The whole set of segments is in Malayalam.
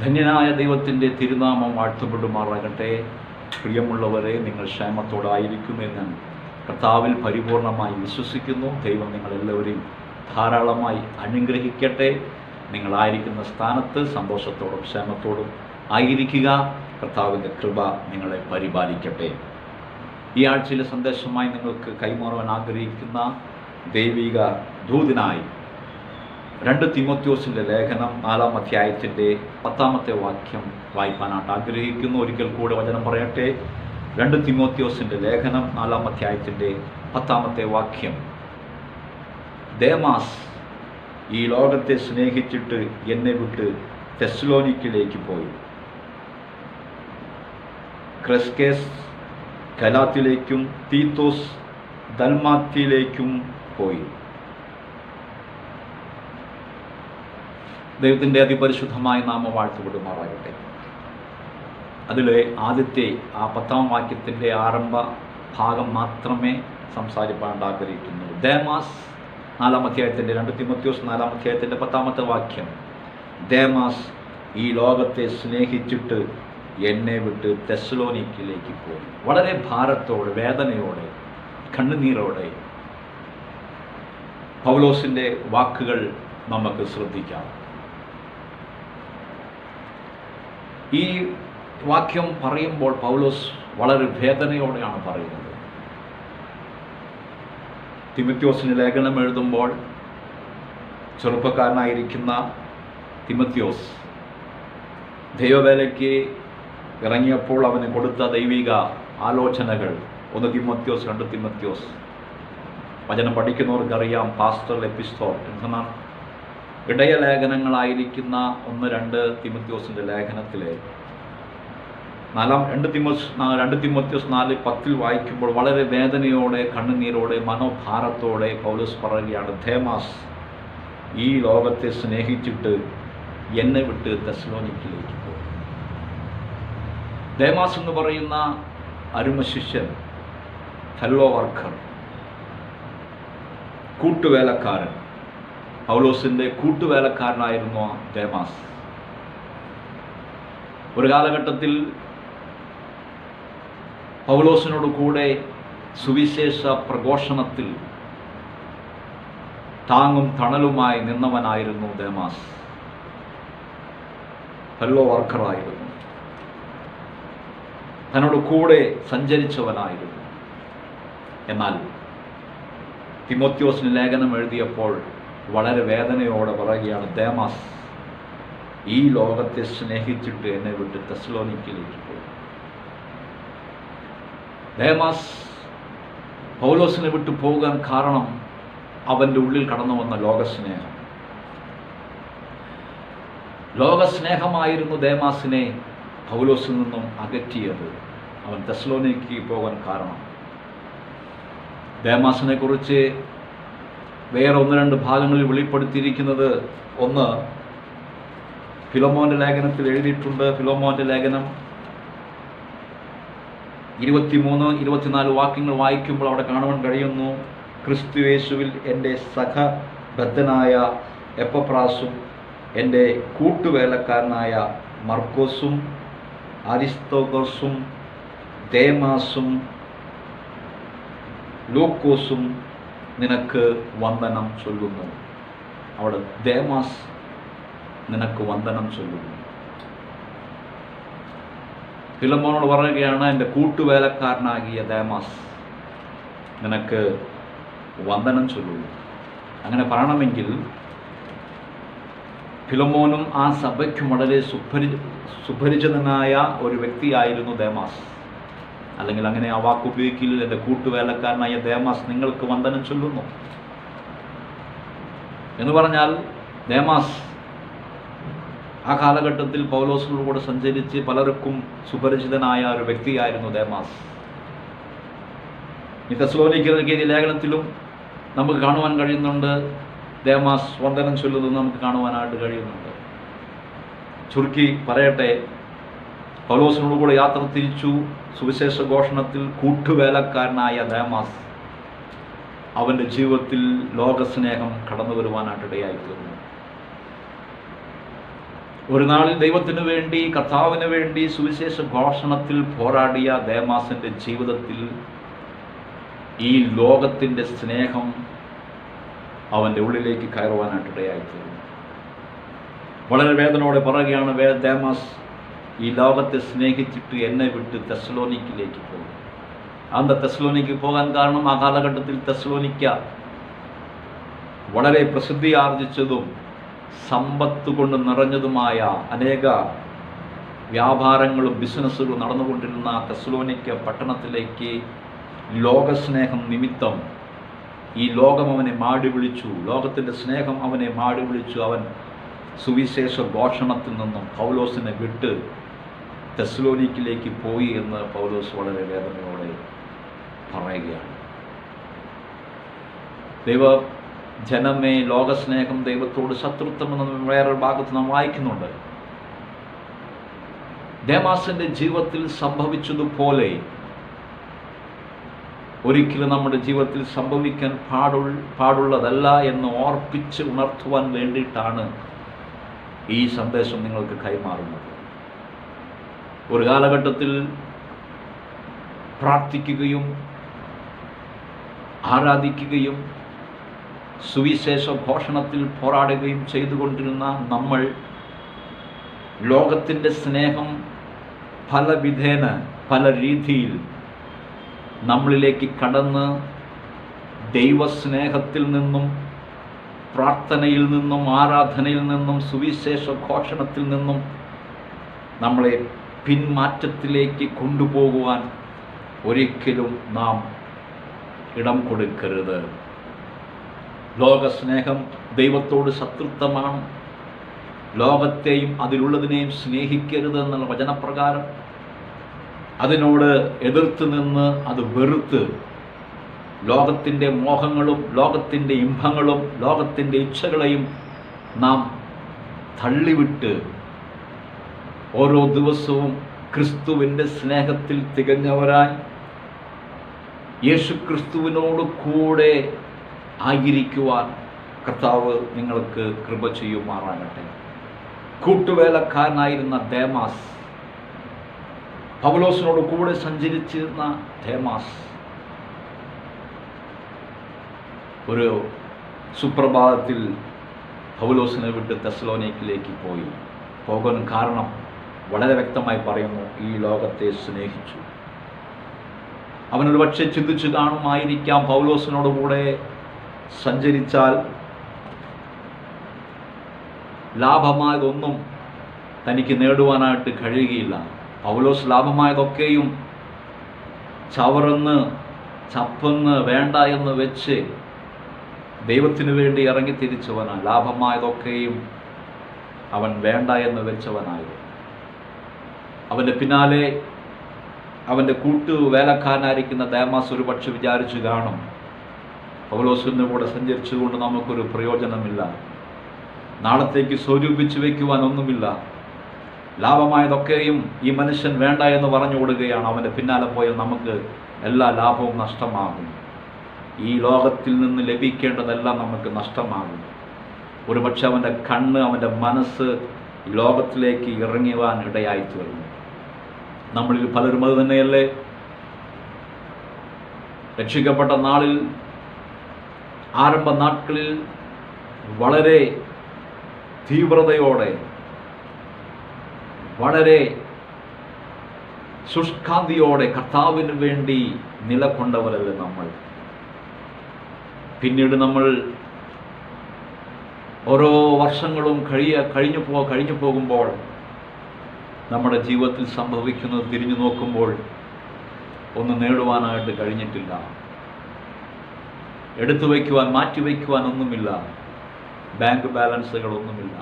ധന്യനായ ദൈവത്തിൻ്റെ തിരുനാമം വാഴ്ത്തപ്പെടുമാറാകട്ടെ. പ്രിയമുള്ളവരെ, നിങ്ങൾ ക്ഷേമത്തോടായിരിക്കുമെന്ന് കർത്താവിൽ പരിപൂർണമായി വിശ്വസിക്കുന്നു. ദൈവം നിങ്ങളെല്ലാവരെയും ധാരാളമായി അനുഗ്രഹിക്കട്ടെ. നിങ്ങളായിരിക്കുന്ന സ്ഥാനത്ത് സന്തോഷത്തോടും ക്ഷേമത്തോടും ആയിരിക്കുക. കർത്താവിൻ്റെ കൃപ നിങ്ങളെ പരിപാലിക്കട്ടെ. ഈ ആഴ്ചയിലെ സന്ദേശമായി നിങ്ങൾക്ക് കൈമാറുവാൻ ആഗ്രഹിക്കുന്ന ദൈവിക ദൂതനായി 2 തിമോത്തിയോസിൻ്റെ ലേഖനം 4-ാം അധ്യായത്തിൻ്റെ 10-ാമത്തെ വാക്യം വായിക്കാനായിട്ട് ആഗ്രഹിക്കുന്നു. ഒരിക്കൽ കൂടെ വചനം പറയട്ടെ. 2 തിമോത്തിയോസിൻ്റെ ലേഖനം 4-ാം അധ്യായത്തിൻ്റെ 10-ാമത്തെ വാക്യം. ദേമാസ് ഈ ലോകത്തെ സ്നേഹിച്ചിട്ട് എന്നെ വിട്ട് തെസ്സലോനിക്കയിലേക്ക് പോയി. ക്രെസ്കേസ് ഗലാത്യയിലേക്കും തീത്തോസ് ദൽമാത്യയിലേക്കും പോയി. ദൈവത്തിൻ്റെ അതിപരിശുദ്ധമായ നാമം വാഴ്ത്തപ്പെടുമാറാകട്ടെ. അതിലെ ആദ്യത്തെ ആ 10-ാം വാക്യത്തിൻ്റെ ആരംഭ ഭാഗം മാത്രമേ സംസാരിപ്പാൻ ആഗ്രഹിക്കുന്നു. ദേമാസ് 4-ാം അധ്യായത്തിൻ്റെ 2 തിമോത്തിയോസ് 4-ാം അധ്യായത്തിൻ്റെ 10-ാമത്തെ വാക്യം. ദേമാസ് ഈ ലോകത്തെ സ്നേഹിച്ചിട്ട് എന്നെ വിട്ട് തെസ്സലോനിക്കയിലേക്ക് പോയി. വളരെ ഭാരത്തോടെ, വേദനയോടെ, കണ്ണുനീരോടെ പൗലോസിൻ്റെ വാക്കുകൾ നമുക്ക് ശ്രദ്ധിക്കാം. ഈ വാക്യം പറയുമ്പോൾ പൗലോസ് വളരെ വേദനയോടെയാണ് പറയുന്നത്. തിമോത്തിയോസിന് ലേഖനം എഴുതുമ്പോൾ ചെറുപ്പക്കാരനായിരിക്കുന്ന തിമോത്തിയോസ് ദൈവവേലയ്ക്ക് ഇറങ്ങിയപ്പോൾ അവന് കൊടുത്ത ദൈവിക ആലോചനകൾ 1 തിമോത്തിയോസ് 2 തിമോത്തിയോസ്. വചനം പഠിക്കുന്നവർക്കറിയാം. പാസ്റ്റർ എപ്പിസ്തോൾ എന്നാൽ ഇടയ ലേഖനങ്ങളായിരിക്കുന്ന 1-2 തിമോത്തിയോസിൻ്റെ ലേഖനത്തിലെ 2 തിമോത്തിയോസ് 4:10 വായിക്കുമ്പോൾ വളരെ വേദനയോടെ, കണ്ണുനീരോടെ, മനോഭാരത്തോടെ പൗലോസ് പറയുകയാണ്, ദേമാസ് ഈ ലോകത്തെ സ്നേഹിച്ചിട്ട് എന്നെ വിട്ട് തെസ്സലോനിക്കയിലേക്ക് പോയി. ദേമാസ് എന്ന് പറയുന്ന അരുമശിഷ്യൻ, ഫെല്ലോ വർക്കർ, കൂട്ടുവേലക്കാരൻ, പൗലോസിൻ്റെ കൂട്ടുവേലക്കാരനായിരുന്നു ദേമാസ്. ഒരു കാലഘട്ടത്തിൽ പൗലോസിനോട് കൂടെ സുവിശേഷ പ്രഘോഷണത്തിൽ താങ്ങും തണലുമായി നിന്നവനായിരുന്നു ദേമാസ്. ഫെല്ലോ വർക്കറായിരുന്നു, തന്നോട് കൂടെ സഞ്ചരിച്ചവനായിരുന്നു. എന്നാൽ തിമോത്തിയോസിന് ലേഖനം എഴുതിയപ്പോൾ വളരെ വേദനയോടെ പറയുകയാണ്, ദേമാസ് ഈ ലോകത്തെ സ്നേഹിച്ചിട്ട് എന്നെ വിട്ട് തെസ്സലോനിക്കയിലേക്ക് പോയി. ദേമാസ് പൗലോസിനെ വിട്ടു പോകാൻ കാരണം അവൻ്റെ ഉള്ളിൽ കടന്നു വന്ന ലോകസ്നേഹം. ലോകസ്നേഹമായിരുന്നു ദേമാസിനെ പൗലോസിൽ നിന്നും അകറ്റിയത്. അവൻ തെസ്സലോനിക്കയിൽ പോകാൻ കാരണം. ദേമാസിനെ കുറിച്ച് വേറെ 1-2 ഭാഗങ്ങളിൽ വെളിപ്പെടുത്തിയിരിക്കുന്നത്, ഒന്ന് ഫിലോമോൻ്റെ ലേഖനത്തിൽ എഴുതിയിട്ടുണ്ട്. ഫിലോമോൻ്റെ ലേഖനം 23-24 വാക്യങ്ങൾ വായിക്കുമ്പോൾ അവിടെ കാണുവാൻ കഴിയുന്നു, ക്രിസ്തുയേശുവിൽ എൻ്റെ സഹബദ്ധനായ എപ്പഫ്രാസും എൻ്റെ കൂട്ടുവേലക്കാരനായ മർക്കോസും അരിസ്തോഗോസും ദേമാസും ലൂക്കോസും നിനക്ക് വന്ദനം ചൊല്ലുന്നു. അവിടെ ദേമാസ് നിനക്ക് വന്ദനം ചൊല്ലുന്നു. ഫിലോമോനോട് പറയുകയാണ്, എൻ്റെ കൂട്ടുവേലക്കാരനാകിയ ദേമാസ് നിനക്ക് വന്ദനം ചൊല്ലുന്നു. അങ്ങനെ പറയണമെങ്കിൽ ഫിലോമോനും ആ സഭയ്ക്കും വളരെ സുപരിചിതനായ ഒരു വ്യക്തിയായിരുന്നു ദേമാസ്. അല്ലെങ്കിൽ അങ്ങനെ ആ വാക്കുപയോഗിക്കില്ല, എൻ്റെ കൂട്ടുവേലക്കാരനായ ദേമാസ് നിങ്ങൾക്ക് വന്ദനം ചൊല്ലുന്നു എന്ന് പറഞ്ഞാൽ, ദേമാസ് ആ കാലഘട്ടത്തിൽ പൗലോസിനോട് സഞ്ചരിച്ച് പലർക്കും സുപരിചിതനായ ഒരു വ്യക്തിയായിരുന്നു ദേമാസ്. ഈ തെസ്സലോനിക്കയിലെ ലേഖനത്തിലും നമുക്ക് കാണുവാൻ കഴിയുന്നുണ്ട്, ദേമാസ് വന്ദനം ചൊല്ലുന്നത് നമുക്ക് കാണുവാനായിട്ട് കഴിയുന്നുണ്ട്. ചുരുക്കി പറയട്ടെ, പൗലോസിനോട് കൂടെ യാത്ര തിരിച്ചു സുവിശേഷ ഘോഷണത്തിൽ കൂട്ടുവേലക്കാരനായ ദേമാസ് അവൻ്റെ ജീവിതത്തിൽ ലോകസ്നേഹം കടന്നു വരുവാനായിട്ടിടയായിത്തീർന്നു. ഒരു നാളിൽ ദൈവത്തിനു വേണ്ടി, കർത്താവിന് വേണ്ടി സുവിശേഷ ഘോഷണത്തിൽ പോരാടിയ ദേമാസിൻ്റെ ജീവിതത്തിൽ ഈ ലോകത്തിൻ്റെ സ്നേഹം അവൻ്റെ ഉള്ളിലേക്ക് കയറുവാനായിട്ടിടയായിത്തീർന്നു. വളരെ വേദനയോടെ പറയുകയാണ്, ദേമാസ് ഈ ലോകത്തെ സ്നേഹിച്ചിട്ട് എന്നെ വിട്ട് തെസ്സലോനിക്കിലേക്ക് പോകും. അന്ന് തെസ്സലോനിക്ക് പോകാൻ കാരണം, ആ കാലഘട്ടത്തിൽ തെസ്സലോനിക്ക വളരെ പ്രസിദ്ധി ആർജിച്ചതും സമ്പത്ത് കൊണ്ട് നിറഞ്ഞതുമായ അനേക വ്യാപാരങ്ങളും ബിസിനസ്സുകളും നടന്നുകൊണ്ടിരുന്ന തെസ്സലോനിക്ക പട്ടണത്തിലേക്ക് ലോകസ്നേഹം നിമിത്തം ഈ ലോകം അവനെ മാടി വിളിച്ചു, ലോകത്തിൻ്റെ സ്നേഹം അവനെ മാടി വിളിച്ചു. അവൻ സുവിശേഷ ഘോഷണത്തിൽ നിന്നും പൗലോസിനെ വിട്ട് തെസ്സലോനിക്കിലേക്ക് പോയി എന്ന് പൗലോസ് വളരെ വേദനയോടെ പറയുകയാണ്. ജനമേ, ലോകസ്നേഹം ദൈവത്തോട് ശത്രുത്വം എന്ന് വേറൊരു ഭാഗത്ത് നാം വായിക്കുന്നുണ്ട്. ദേമാസിൻ്റെ ജീവിതത്തിൽ സംഭവിച്ചതുപോലെ ഒരിക്കലും നമ്മുടെ ജീവിതത്തിൽ സംഭവിക്കാൻ പാടുള്ളതല്ല എന്ന് ഓർപ്പിച്ച് ഉണർത്തുവാൻ വേണ്ടിയിട്ടാണ് ഈ സന്ദേശം നിങ്ങൾക്ക് കൈമാറുന്നത്. ഒരു കാലഘട്ടത്തിൽ പ്രാർത്ഥിക്കുകയും ആരാധിക്കുകയും സുവിശേഷ ഘോഷണത്തിൽ പോരാടുകയും ചെയ്തുകൊണ്ടിരുന്ന നമ്മൾ ലോകത്തിൻ്റെ സ്നേഹം പല വിധേന പല രീതിയിൽ നമ്മളിലേക്ക് കടന്ന് ദൈവസ്നേഹത്തിൽ നിന്നും പ്രാർത്ഥനയിൽ നിന്നും ആരാധനയിൽ നിന്നും സുവിശേഷ ഘോഷണത്തിൽ നിന്നും നമ്മളെ പിന്മാറ്റത്തിലേക്ക് കൊണ്ടുപോകുവാൻ ഒരിക്കലും നാം ഇടം കൊടുക്കരുത്. ലോകസ്നേഹം ദൈവത്തോട് ശത്രുത്വമാണ്. ലോകത്തെയും അതിലുള്ളതിനെയും സ്നേഹിക്കരുത് എന്നുള്ള വചനപ്രകാരം അതിനോട് എതിർത്ത് നിന്ന് അത് വെറുത്ത് ലോകത്തിൻ്റെ മോഹങ്ങളും ലോകത്തിൻ്റെ ഇമ്പങ്ങളും ലോകത്തിൻ്റെ ഇച്ഛകളെയും നാം തള്ളിവിട്ട് ഓരോ ദിവസവും ക്രിസ്തുവിൻ്റെ സ്നേഹത്തിൽ തികഞ്ഞവരായി യേശു ക്രിസ്തുവിനോട് കൂടെ ആയിരിക്കുവാൻ കർത്താവ് നിങ്ങൾക്ക് കൃപ ചെയ്യുമാറാകട്ടെ. കൂട്ടുവേലക്കാരനായിരുന്ന ദേമാസ്, പൗലോസിനോട് കൂടെ സഞ്ചരിച്ചിരുന്ന ദേമാസ് ഒരു സുപ്രഭാതത്തിൽ പൗലോസിനെ വിട്ട് തെസ്സലോനിക്കിലേക്ക് പോകാൻ കാരണം വളരെ വ്യക്തമായി പറയുന്നു, ഈ ലോകത്തെ സ്നേഹിച്ചു. അവനൊരു പക്ഷേ ചിന്തിച്ചു കാണുമായിരിക്കാം, പൗലോസിനോട് കൂടെ സഞ്ചരിച്ചാൽ ലാഭമായതൊന്നും തനിക്ക് നേടുവാനായിട്ട് കഴിയുകയില്ല. പൗലോസ് ലാഭമായതൊക്കെയും ചവറന്ന് ചപ്പെന്ന് വേണ്ട എന്ന് വെച്ച് ദൈവത്തിനു വേണ്ടി ഇറങ്ങി തിരിച്ചവനാണ്. ലാഭമായതൊക്കെയും അവൻ വേണ്ട എന്ന് വെച്ചവനായിരുന്നു. അവൻ്റെ പിന്നാലെ അവൻ്റെ വേലക്കാരനായിരിക്കുന്ന ദേമാസ് ഒരു പക്ഷെ വിചാരിച്ചു കാണും, പൗലോസിൻ്റെ കൂടെ സഞ്ചരിച്ചുകൊണ്ട് നമുക്കൊരു പ്രയോജനമില്ല, നാളത്തേക്ക് സ്വരൂപിച്ച് വയ്ക്കുവാൻ ഒന്നുമില്ല, ലാഭമായതൊക്കെയും ഈ മനുഷ്യൻ വേണ്ട എന്ന് പറഞ്ഞു കൊടുക്കുകയാണ്. അവൻ്റെ പിന്നാലെ പോയാൽ നമുക്ക് എല്ലാ ലാഭവും നഷ്ടമാകും, ഈ ലോകത്തിൽ നിന്ന് ലഭിക്കേണ്ടതെല്ലാം നമുക്ക് നഷ്ടമാകും. ഒരു പക്ഷെ അവൻ്റെ കണ്ണ്, അവൻ്റെ മനസ്സ് ലോകത്തിലേക്ക് ഇറങ്ങിവാൻ ഇടയായിത്തീർന്നു. നമ്മളിൽ പലരും അത് തന്നെയല്ലേ? രക്ഷിക്കപ്പെട്ട നാളിൽ ആരംഭ നാட்களிൽ വളരെ തീവ്രതയോടെ വളരെ ശുഷ്കാന്തിയോടെ കർത്താവിന് വേണ്ടി നിലകൊണ്ടവരല്ലേ നമ്മൾ. പിന്നീട് നമ്മൾ ഓരോ വർഷങ്ങളും കഴിഞ്ഞു പോകുമ്പോൾ നമ്മുടെ ജീവിതത്തിൽ സംഭവിക്കുന്നത് തിരിഞ്ഞു നോക്കുമ്പോൾ ഒന്നും നേടുവാനായിട്ട് കഴിഞ്ഞിട്ടില്ല, എടുത്തു വയ്ക്കുവാൻ മാറ്റിവെക്കുവാൻ ഒന്നുമില്ല, ബാങ്ക് ബാലൻസുകളൊന്നുമില്ല.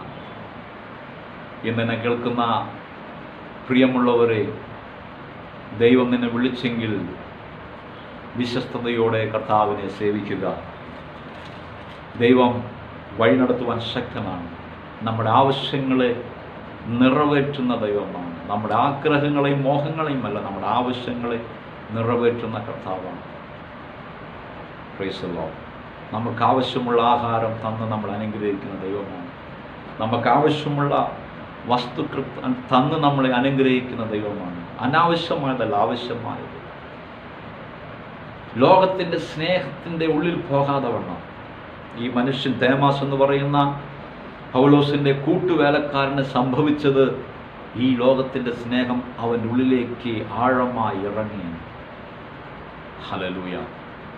ഇന്നെന്നെ കേൾക്കുന്ന പ്രിയമുള്ളവരെ, ദൈവം നിന്നെ വിളിച്ചെങ്കിൽ വിശ്വസ്തയോടെ കർത്താവിനെ സേവിക്കുക. ദൈവം വഴി നടത്തുവാൻ ശക്തനാണ്. നമ്മുടെ ആവശ്യങ്ങളെ നിറവേറ്റുന്ന ദൈവമാണ്. നമ്മുടെ ആഗ്രഹങ്ങളെയും മോഹങ്ങളെയും അല്ല, നമ്മുടെ ആവശ്യങ്ങളെ നിറവേറ്റുന്ന കർത്താവാണ്. Praise the Lord. നമുക്ക് ആവശ്യമുള്ള ആഹാരം തന്ന് നമ്മൾ അനുഗ്രഹിക്കുന്ന ദൈവമാണ്. നമുക്ക് ആവശ്യമുള്ള വസ്തുക്കൾ തന്ന് നമ്മളെ അനുഗ്രഹിക്കുന്ന ദൈവമാണ്. അനാവശ്യമായതല്ല, ആവശ്യമായത്. ലോകത്തിൻ്റെ സ്നേഹത്തിൻ്റെ ഉള്ളിൽ പോകാതെ വണ്ണം ഈ മനുഷ്യൻ ദേമാസ് എന്ന് പറയുന്ന പൗലോസിൻ്റെ കൂട്ടുവേലക്കാരന് സംഭവിച്ചത് ഈ ലോകത്തിൻ്റെ സ്നേഹം അവൻ്റെ ഉള്ളിലേക്ക് ആഴമായി ഇറങ്ങി. ഹല്ലേലൂയ.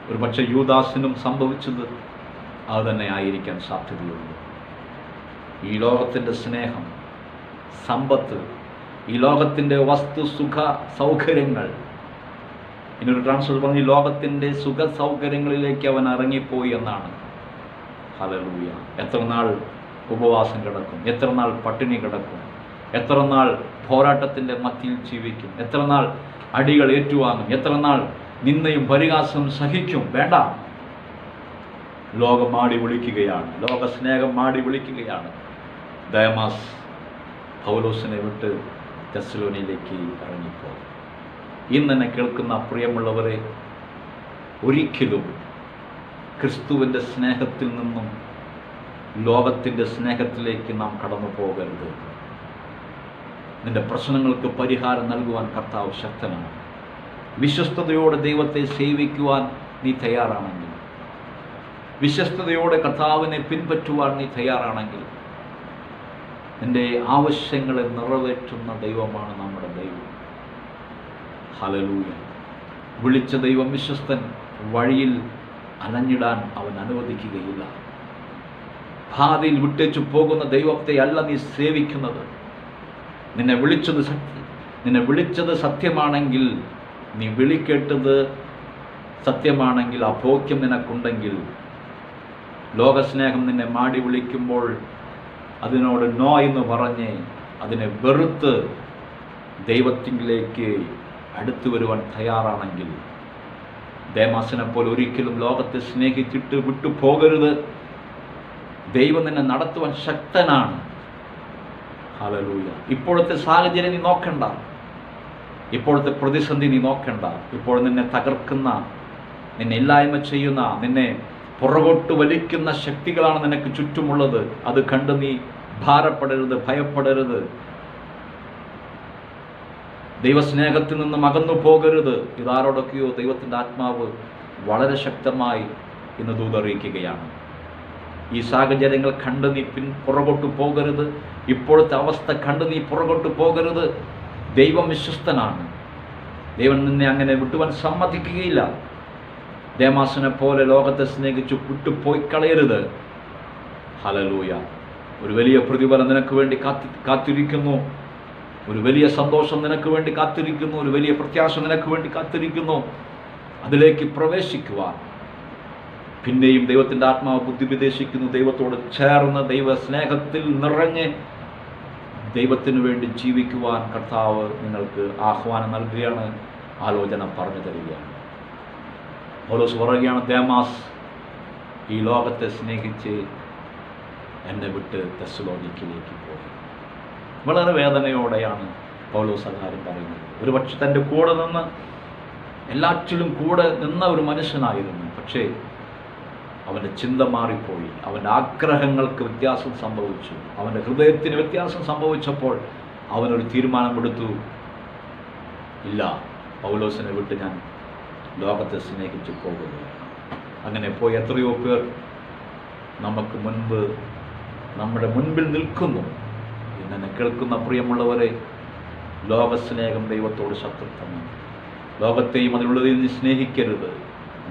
ഒരു പക്ഷേ യൂദാസിനും സംഭവിച്ചത് അത് തന്നെ ആയിരിക്കാൻ സാധ്യതയുള്ളൂ. ഈ ലോകത്തിൻ്റെ സ്നേഹം, സമ്പത്ത്, ഈ ലോകത്തിൻ്റെ വസ്തു സുഖ സൗകര്യങ്ങൾ, ഇനൊരു ട്രാൻസ്ലേഷൻ പറഞ്ഞു, ഈ ലോകത്തിൻ്റെ സുഖ സൗകര്യങ്ങളിലേക്ക് അവൻ ഇറങ്ങിപ്പോയി എന്നാണ്. ഹല്ലേലൂയ. എത്ര നാൾ ഉപവാസം കിടക്കും, എത്ര നാൾ പട്ടിണി കിടക്കും, എത്ര നാൾ പോരാട്ടത്തിൻ്റെ മധ്യയിൽ ജീവിക്കും, എത്ര നാൾ അടികൾ ഏറ്റുവാങ്ങും, എത്ര നാൾ നിന്ദയും പരിഹാസവും സഹിക്കും? വേണ്ട. ലോകം മാടി വിളിക്കുകയാണ്, ലോക സ്നേഹം മാടി വിളിക്കുകയാണ്. ദേമാസ് പൗലോസിനെ വിട്ട് തെസ്സലോനിയിലേക്ക് ഇറങ്ങിപ്പോയി. ഇന്ന് എന്നെ കേൾക്കുന്ന പ്രിയമുള്ളവരെ, ഒരിക്കലും ക്രിസ്തുവിൻ്റെ സ്നേഹത്തിൽ നിന്നും ലോകത്തിൻ്റെ സ്നേഹത്തിലേക്ക് നാം കടന്നു പോകരുത്. നിന്റെ പ്രശ്നങ്ങൾക്ക് പരിഹാരം നൽകുവാൻ കർത്താവ് ശക്തനാണ്. വിശ്വസ്തയോടെ ദൈവത്തെ സേവിക്കുവാൻ നീ തയ്യാറാണെങ്കിൽ, വിശ്വസ്തയോടെ കർത്താവിനെ പിൻപറ്റുവാൻ നീ തയ്യാറാണെങ്കിൽ, നിന്റെ ആവശ്യങ്ങളെ നിറവേറ്റുന്ന ദൈവമാണ് നമ്മുടെ ദൈവം. ഹല്ലേലൂയ. വിളിച്ച ദൈവം വിശ്വസ്തൻ. വഴിയിൽ അലഞ്ഞിടാൻ അവൻ അനുവദിക്കുകയില്ല. ഭാവിയിൽ വിട്ടേച്ചു പോകുന്ന ദൈവത്തെ അല്ല നീ സേവിക്കുന്നത്. നിന്നെ വിളിച്ചത് സത്യമാണെങ്കിൽ, നീ വിളിക്കേട്ടത് സത്യമാണെങ്കിൽ, ആ ബോധ്യം നിനക്കുണ്ടെങ്കിൽ, ലോകസ്നേഹം നിന്നെ മാടി വിളിക്കുമ്പോൾ അതിനോട് നോ എന്ന് പറഞ്ഞ് അതിനെ വെറുത്ത് ദൈവത്തിലേക്ക് അടുത്തു വരുവാൻ തയ്യാറാണെങ്കിൽ, ദേമാസിനെ പോലെ ഒരിക്കലും ലോകത്തെ സ്നേഹിച്ചിട്ട് വിട്ടു പോകരുത്. ദൈവം നിന്നെ നടത്തുവാൻ ശക്തനാണ്. ഹല്ലേലൂയ. ഇപ്പോഴത്തെ സാഹചര്യം നീ നോക്കണ്ട, ഇപ്പോഴത്തെ പ്രതിസന്ധി നീ നോക്കണ്ട. ഇപ്പോൾ നിന്നെ തകർക്കുന്ന, നിന്നെ ഇല്ലായ്മ ചെയ്യുന്ന, നിന്നെ പുറകോട്ട് വലിക്കുന്ന ശക്തികളാണ് നിനക്ക് ചുറ്റുമുള്ളത്. അത് കണ്ട് നീ ഭാരപ്പെടരുത്, ഭയപ്പെടരുത്. ദൈവസ്നേഹത്തിൽ നിന്നും അകന്നു പോകരുത്. ഇതാരോടൊക്കെയോ ദൈവത്തിൻ്റെ ആത്മാവ് വളരെ ശക്തമായി ഇന്ന് ദൂതറിയിക്കുകയാണ്. ഈ സാഹചര്യങ്ങൾ കണ്ട് നീ പുറകോട്ട് പോകരുത്. ഇപ്പോഴത്തെ അവസ്ഥ കണ്ട് നീ പുറകോട്ട് പോകരുത്. ദൈവം വിശ്വസ്തനാണ്. ദൈവം നിന്നെ അങ്ങനെ വിട്ടുവാൻ സമ്മതിക്കുകയില്ല. ദേമാസിനെ പോലെ ലോകത്തെ സ്നേഹിച്ചു വിട്ടുപോയി കളയരുത്. ഹല്ലേലൂയ. ഒരു വലിയ പ്രതിഫലം നിനക്ക് വേണ്ടി കാത്തിരിക്കുന്നു. ഒരു വലിയ സന്തോഷം നിനക്ക് വേണ്ടി കാത്തിരിക്കുന്നു. ഒരു വലിയ പ്രത്യാശ നിനക്ക് വേണ്ടി കാത്തിരിക്കുന്നു. അതിലേക്ക് പ്രവേശിക്കുവാൻ പിന്നെയും ദൈവത്തിൻ്റെ ആത്മാവ് ബുദ്ധി ഉപദേശിക്കുന്നു. ദൈവത്തോട് ചേർന്ന് ദൈവ സ്നേഹത്തിൽ നിറഞ്ഞ് ദൈവത്തിന് വേണ്ടി ജീവിക്കുവാൻ കർത്താവ് നിങ്ങൾക്ക് ആഹ്വാനം നൽകുകയാണ്, ആലോചന പറഞ്ഞു തരികയാണ്. പൗലോസ് പറയുകയാണ്, ദേമാസ് ഈ ലോകത്തെ സ്നേഹിച്ച് എന്നെ വിട്ട് തെസ്സലോനിക്കയിലേക്ക് പോയി. വളരെ വേദനയോടെയാണ് പൗലോസ് അക്കാര്യം പറയുന്നത്. ഒരു പക്ഷെ തൻ്റെ കൂടെ നിന്ന് എല്ലാറ്റിലും കൂടെ നിന്ന ഒരു മനുഷ്യനായിരുന്നു. പക്ഷേ അവൻ്റെ ചിന്ത മാറിപ്പോയി. അവൻ്റെ ആഗ്രഹങ്ങൾക്ക് വ്യത്യാസം സംഭവിച്ചു. അവൻ്റെ ഹൃദയത്തിന് വ്യത്യാസം സംഭവിച്ചപ്പോൾ അവനൊരു തീരുമാനമെടുത്തു, ഇല്ല, പൗലോസിനെ വിട്ട് ഞാൻ ലോകത്തെ സ്നേഹിച്ച് പോകുകയാണ്. അങ്ങനെ പോയി എത്രയോ പേർ നമുക്ക് മുൻപ് നമ്മുടെ മുൻപിൽ നിൽക്കുന്നു. ഇന്നെ കേൾക്കുന്ന പ്രിയമുള്ളവരെ, ലോകസ്നേഹം ദൈവത്തോട് ശത്രുത്വമാണ്. ലോകത്തെയും അതിനുള്ളതിൽ നീ സ്നേഹിക്കരുത്.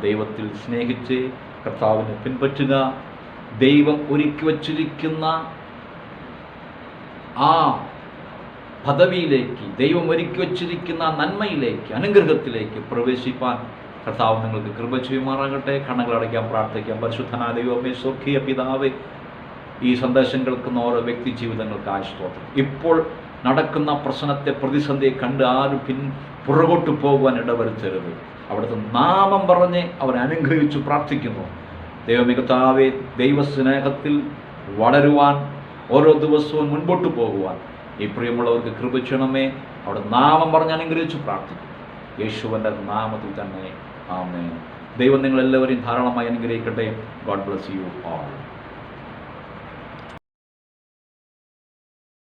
ദൈവത്തിൽ സ്നേഹിച്ച് കർത്താവിനെ പിൻപറ്റുക. ദൈവം ഒരുക്കി വച്ചിരിക്കുന്ന ആ പദവിയിലേക്ക്, ദൈവം ഒരുക്കി വച്ചിരിക്കുന്ന നന്മയിലേക്ക്, അനുഗ്രഹത്തിലേക്ക് പ്രവേശിപ്പാൻ കർത്താവ് നിങ്ങൾക്ക് കൃപ ചെയ്യുമാറാകട്ടെ. കണ്ണുകളടയ്ക്കാം, പ്രാർത്ഥിക്കാം. പരിശുദ്ധനായ ദൈവമേ, സ്വർഗീയ പിതാവേ, ഈ സന്ദേശം കേൾക്കുന്ന ഓരോ വ്യക്തി ജീവിതങ്ങൾക്കായി സ്തോത്രം. ഇപ്പോൾ നടക്കുന്ന പ്രശ്നത്തെ, പ്രതിസന്ധിയെ കണ്ട് ആരും പുറകോട്ട് പോകുവാൻ ഇടവരുത്തരുത്. അവിടുത്തെ നാമം പറഞ്ഞ് അവരെ അനുഗ്രഹിച്ചു പ്രാർത്ഥിക്കുന്നു. ദൈവമേ കർത്താവേ, ദൈവസ്നേഹത്തിൽ വളരുവാൻ, ഓരോ ദിവസവും മുൻപോട്ട് പോകുവാൻ ഈ പ്രിയമുള്ളവർക്ക് കൃപ ചെയ്യണമേ. അവിടെ നാമം പറഞ്ഞ് അനുഗ്രഹിച്ചു പ്രാർത്ഥിക്കും. യേശുവിൻ്റെ നാമത്തിൽ തന്നെ ആമേൻ. ദൈവം നിങ്ങളെല്ലാവരെയും ധാരാളമായി അനുഗ്രഹിക്കട്ടെ. God bless you all.